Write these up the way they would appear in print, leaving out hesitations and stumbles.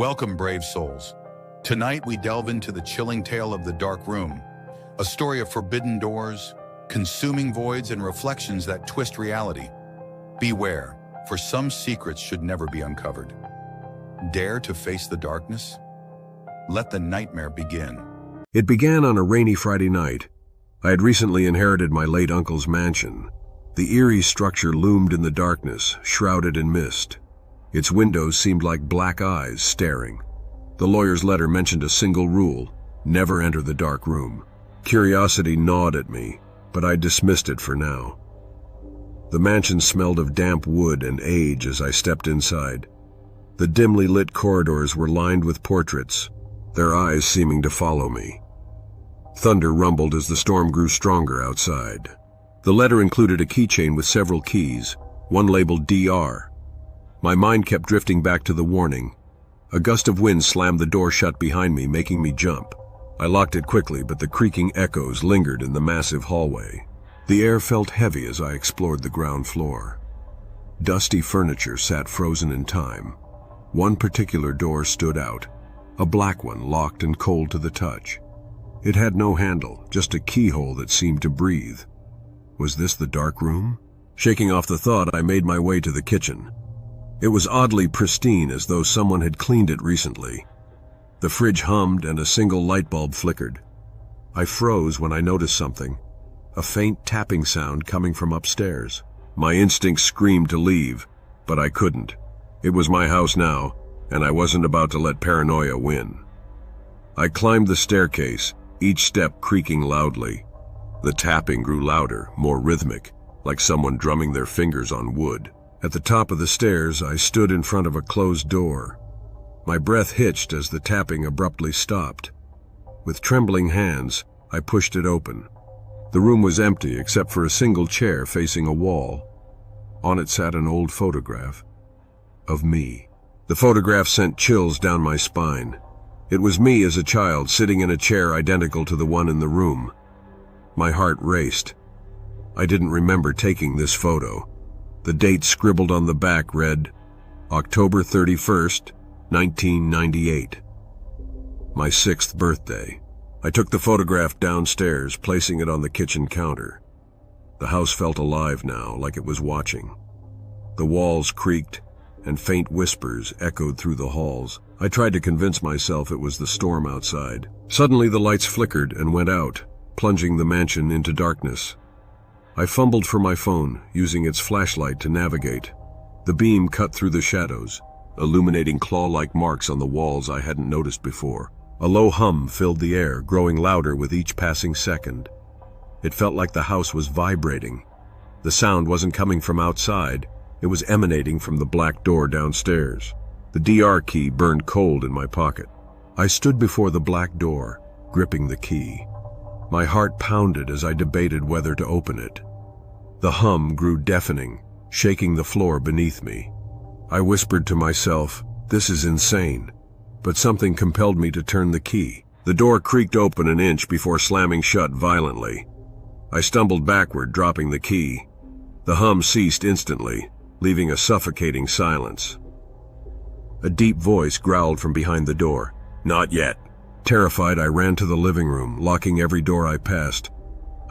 Welcome, brave souls. Tonight we delve into the chilling tale of the dark room, a story of forbidden doors, consuming voids, and reflections that twist reality. Beware, for some secrets should never be uncovered. Dare to face the darkness? Let the nightmare begin. It began on a rainy Friday night. I had recently inherited my late uncle's mansion. The eerie structure loomed in the darkness, shrouded in mist. Its windows seemed like black eyes staring. The lawyer's letter mentioned a single rule: never enter the dark room. Curiosity gnawed at me, but I dismissed it for now. The mansion smelled of damp wood and age as I stepped inside. The dimly lit corridors were lined with portraits, their eyes seeming to follow me. Thunder rumbled as the storm grew stronger outside. The letter included a keychain with several keys, one labeled DR. My mind kept drifting back to the warning. A gust of wind slammed the door shut behind me, making me jump. I locked it quickly, but the creaking echoes lingered in the massive hallway. The air felt heavy as I explored the ground floor. Dusty furniture sat frozen in time. One particular door stood out, a black one, locked and cold to the touch. It had no handle, just a keyhole that seemed to breathe. Was this the dark room? Shaking off the thought, I made my way to the kitchen. It was oddly pristine, as though someone had cleaned it recently. The fridge hummed and a single light bulb flickered. I froze when I noticed something, a faint tapping sound coming from upstairs. My instincts screamed to leave, but I couldn't. It was my house now, and I wasn't about to let paranoia win. I climbed the staircase, each step creaking loudly. The tapping grew louder, more rhythmic, like someone drumming their fingers on wood. At the top of the stairs, I stood in front of a closed door. My breath hitched as the tapping abruptly stopped. With trembling hands, I pushed it open. The room was empty except for a single chair facing a wall. On it sat an old photograph of me. The photograph sent chills down my spine. It was me as a child, sitting in a chair identical to the one in the room. My heart raced. I didn't remember taking this photo. The date scribbled on the back read, October 31st, 1998. My 6th birthday. I took the photograph downstairs, placing it on the kitchen counter. The house felt alive now, like it was watching. The walls creaked, and faint whispers echoed through the halls. I tried to convince myself it was the storm outside. Suddenly the lights flickered and went out, plunging the mansion into darkness. I fumbled for my phone, using its flashlight to navigate. The beam cut through the shadows, illuminating claw-like marks on the walls I hadn't noticed before. A low hum filled the air, growing louder with each passing second. It felt like the house was vibrating. The sound wasn't coming from outside, it was emanating from the black door downstairs. The DR key burned cold in my pocket. I stood before the black door, gripping the key. My heart pounded as I debated whether to open it. The hum grew deafening, shaking the floor beneath me. I whispered to myself, "This is insane," but something compelled me to turn the key. The door creaked open an inch before slamming shut violently. I stumbled backward, dropping the key. The hum ceased instantly, leaving a suffocating silence. A deep voice growled from behind the door, "Not yet." Terrified, I ran to the living room, locking every door I passed.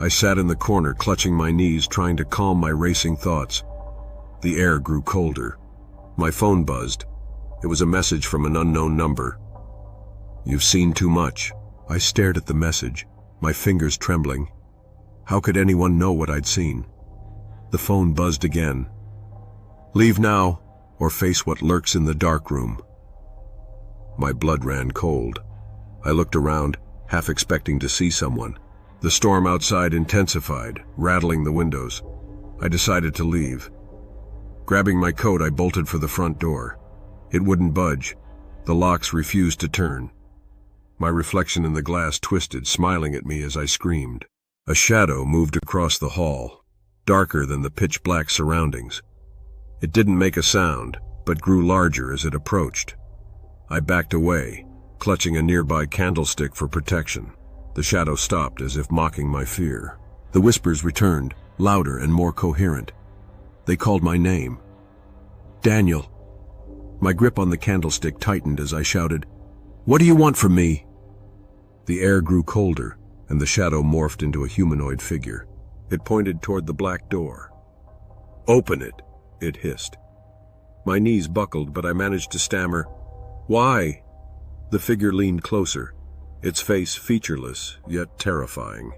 I sat in the corner, clutching my knees, trying to calm my racing thoughts. The air grew colder. My phone buzzed. It was a message from an unknown number. "You've seen too much." I stared at the message, my fingers trembling. How could anyone know what I'd seen? The phone buzzed again. "Leave now, or face what lurks in the dark room." My blood ran cold. I looked around, half expecting to see someone. The storm outside intensified, rattling the windows. I decided to leave. Grabbing my coat, I bolted for the front door. It wouldn't budge. The locks refused to turn. My reflection in the glass twisted, smiling at me as I screamed. A shadow moved across the hall, darker than the pitch-black surroundings. It didn't make a sound, but grew larger as it approached. I backed away, clutching a nearby candlestick for protection. The shadow stopped, as if mocking my fear. The whispers returned, louder and more coherent. They called my name. "Daniel." My grip on the candlestick tightened as I shouted, "What do you want from me?" The air grew colder, and the shadow morphed into a humanoid figure. It pointed toward the black door. "Open it," it hissed. My knees buckled, but I managed to stammer, "Why?" The figure leaned closer, its face featureless, yet terrifying.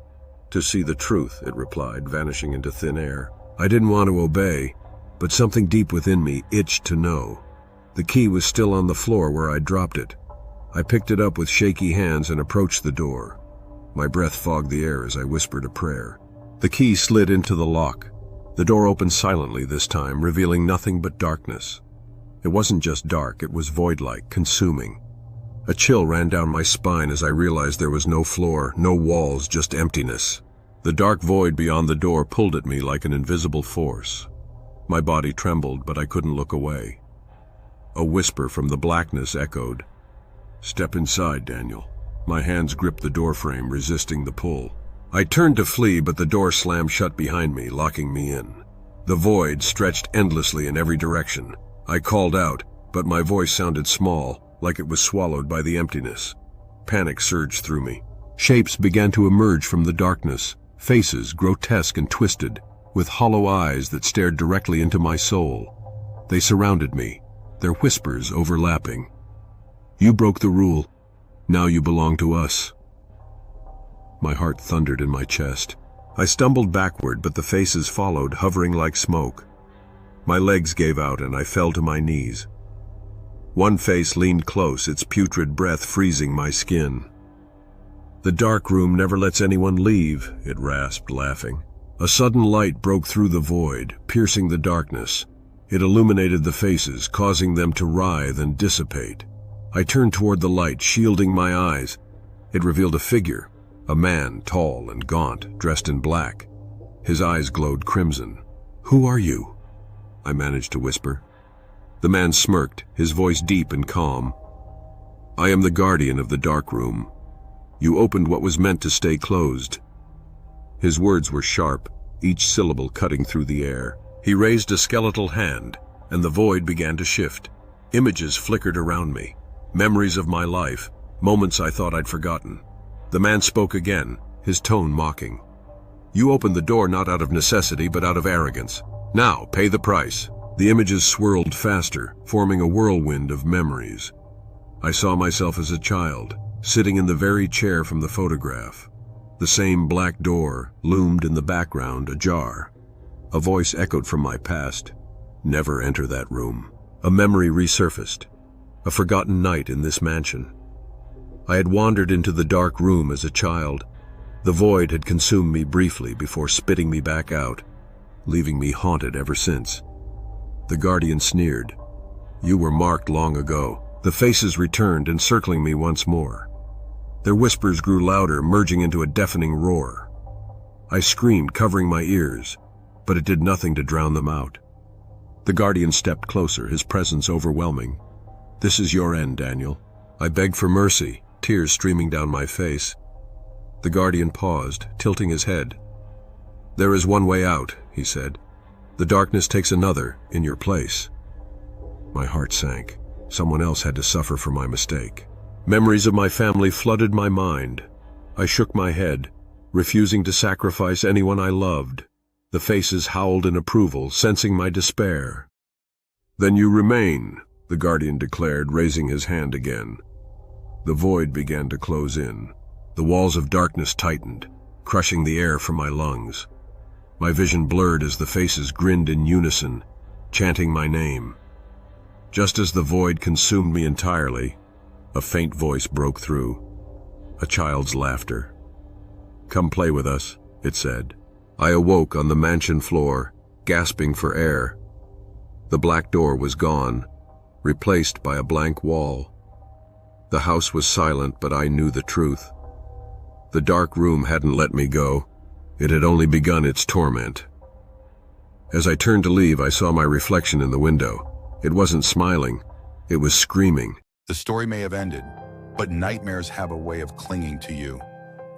"To see the truth," it replied, vanishing into thin air. I didn't want to obey, but something deep within me itched to know. The key was still on the floor where I'd dropped it. I picked it up with shaky hands and approached the door. My breath fogged the air as I whispered a prayer. The key slid into the lock. The door opened silently this time, revealing nothing but darkness. It wasn't just dark, it was void-like, consuming. A chill ran down my spine as I realized there was no floor, no walls, just emptiness. The dark void beyond the door pulled at me like an invisible force. My body trembled, but I couldn't look away. A whisper from the blackness echoed, "Step inside, Daniel." My hands gripped the doorframe, resisting the pull. I turned to flee, but the door slammed shut behind me, locking me in. The void stretched endlessly in every direction. I called out, but my voice sounded small, like it was swallowed by the emptiness. Panic surged through me. Shapes began to emerge from the darkness, faces grotesque and twisted, with hollow eyes that stared directly into my soul. They surrounded me, their whispers overlapping. "You broke the rule. Now you belong to us." My heart thundered in my chest. I stumbled backward, but the faces followed, hovering like smoke. My legs gave out and I fell to my knees. One face leaned close, its putrid breath freezing my skin. "The dark room never lets anyone leave," it rasped, laughing. A sudden light broke through the void, piercing the darkness. It illuminated the faces, causing them to writhe and dissipate. I turned toward the light, shielding my eyes. It revealed a figure, a man, tall and gaunt, dressed in black. His eyes glowed crimson. "Who are you?" I managed to whisper. The man smirked, his voice deep and calm. "I am the guardian of the dark room. You opened what was meant to stay closed." His words were sharp, each syllable cutting through the air. He raised a skeletal hand, and the void began to shift. Images flickered around me, memories of my life, moments I thought I'd forgotten. The man spoke again, his tone mocking. "You opened the door not out of necessity, but out of arrogance. Now, pay the price." The images swirled faster, forming a whirlwind of memories. I saw myself as a child, sitting in the very chair from the photograph. The same black door loomed in the background, ajar. A voice echoed from my past. "Never enter that room." A memory resurfaced. A forgotten night in this mansion. I had wandered into the dark room as a child. The void had consumed me briefly before spitting me back out, leaving me haunted ever since. The guardian sneered. "You were marked long ago." The faces returned, encircling me once more. Their whispers grew louder, merging into a deafening roar. I screamed, covering my ears, but it did nothing to drown them out. The guardian stepped closer, his presence overwhelming. "This is your end, Daniel." I begged for mercy, tears streaming down my face. The guardian paused, tilting his head. "There is one way out," he said. "The darkness takes another in your place." My heart sank. Someone else had to suffer for my mistake. Memories of my family flooded my mind. I shook my head, refusing to sacrifice anyone I loved. The faces howled in approval, sensing my despair. "Then you remain," the guardian declared, raising his hand again. The void began to close in. The walls of darkness tightened, crushing the air from my lungs. My vision blurred as the faces grinned in unison, chanting my name. Just as the void consumed me entirely, a faint voice broke through. A child's laughter. "Come play with us," it said. I awoke on the mansion floor, gasping for air. The black door was gone, replaced by a blank wall. The house was silent, but I knew the truth. The dark room hadn't let me go. It had only begun its torment. As I turned to leave, I saw my reflection in the window. It wasn't smiling. It was screaming. The story may have ended, but nightmares have a way of clinging to you,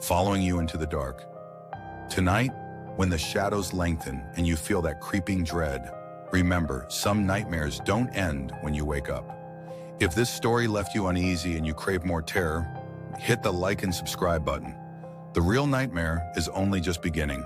following you into the dark. Tonight, when the shadows lengthen and you feel that creeping dread, remember, some nightmares don't end when you wake up. If this story left you uneasy and you crave more terror, hit the like and subscribe button. The real nightmare is only just beginning.